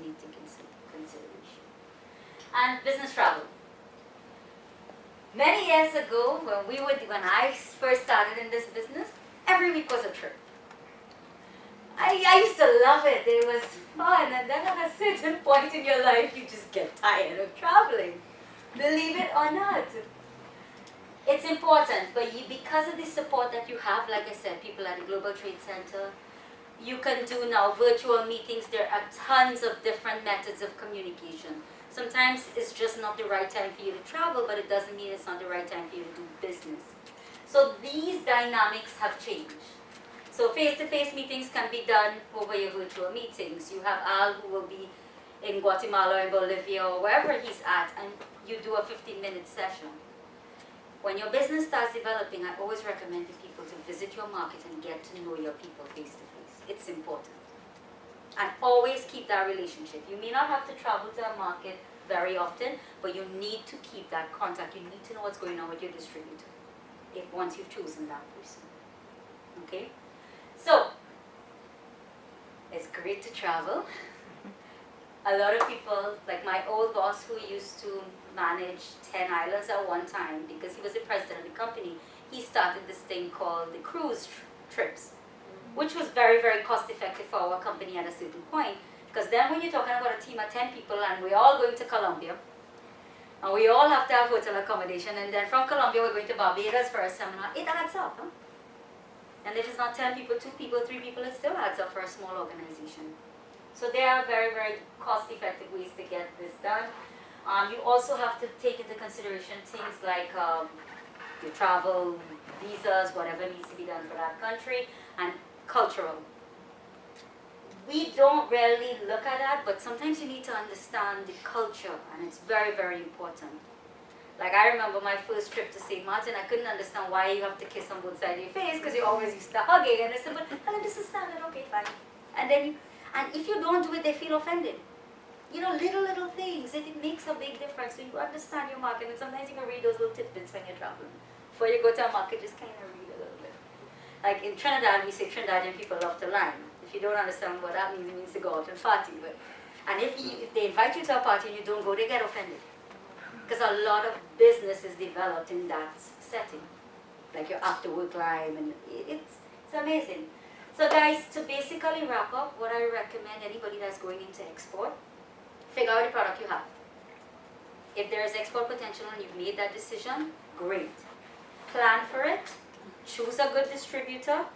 you need to consideration. And business travel. Many years ago, when I first started in this business, every week was a trip. I used to love it. It was fun. And then at a certain point in your life, you just get tired of traveling. Believe it or not. It's important, but because of the support that you have, like I said, people at the Global Trade Center, you can do now virtual meetings. There are tons of different methods of communication. Sometimes it's just not the right time for you to travel, but it doesn't mean it's not the right time for you to do business. So these dynamics have changed. So face-to-face meetings can be done over your virtual meetings. You have Al who will be in Guatemala or Bolivia or wherever he's at, and you do a 15-minute session. When your business starts developing, I always recommend to people to visit your market and get to know your people face-to-face. It's important. And always keep that relationship. You may not have to travel to a market very often, but you need to keep that contact. You need to know what's going on with your distributor once you've chosen that person. Okay? So, it's great to travel. A lot of people, like my old boss who used to manage 10 islands at one time because he was the president of the company, he started this thing called the cruise trips, which was very, very cost effective for our company at a certain point. Because then when you're talking about a team of 10 people and we're all going to Colombia, and we all have to have hotel accommodation, and then from Colombia we're going to Barbados for a seminar, it adds up. Huh? And if it's not 10 people, 2 people, 3 people, it still adds up for a small organization. So there are very, very cost-effective ways to get this done. You also have to take into consideration things like your travel, visas, whatever needs to be done for that country, and cultural. We don't really look at that, but sometimes you need to understand the culture, and it's very, very important. Like I remember my first trip to St. Martin, I couldn't understand why you have to kiss on both sides of your face because you're always used to hugging. And I said, but Helen, this is standard, okay, fine. And if you don't do it, they feel offended. You know, little things, it makes a big difference. So you understand your market, and sometimes you can read those little tidbits when you're traveling. Before you go to a market, just kind of read a little bit. Like in Trinidad, we say Trinidadian people love to line. If you don't understand what that means, it means to go out and party. And if they invite you to a party and you don't go, they get offended. Because a lot of business is developed in that setting. Like your after work life, and it's amazing. So guys, to basically wrap up, what I recommend anybody that's going into export, figure out the product you have. If there is export potential and you've made that decision, great. Plan for it, choose a good distributor,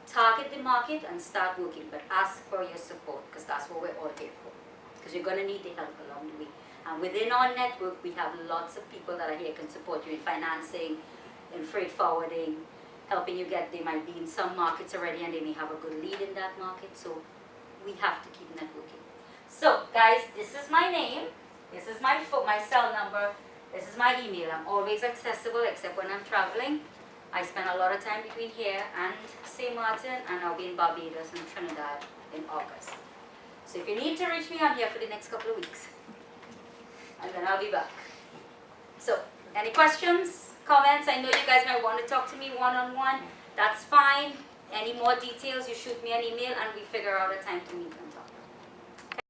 target the market, and start working. But ask for your support, because that's what we're all here for. Because you're going to need the help along the way. And within our network, we have lots of people that are here can support you in financing, in freight forwarding, helping you get, they might be in some markets already and they may have a good lead in that market. So we have to keep networking. So guys, this is my name, this is my cell number, this is my email. I'm always accessible except when I'm traveling. I spend a lot of time between here and St. Martin, and I'll be in Barbados and Trinidad in August. So if you need to reach me, I'm here for the next couple of weeks. And then I'll be back. So, any questions, comments? I know you guys might want to talk to me one-on-one. That's fine. Any more details, you shoot me an email and we figure out a time to meet them.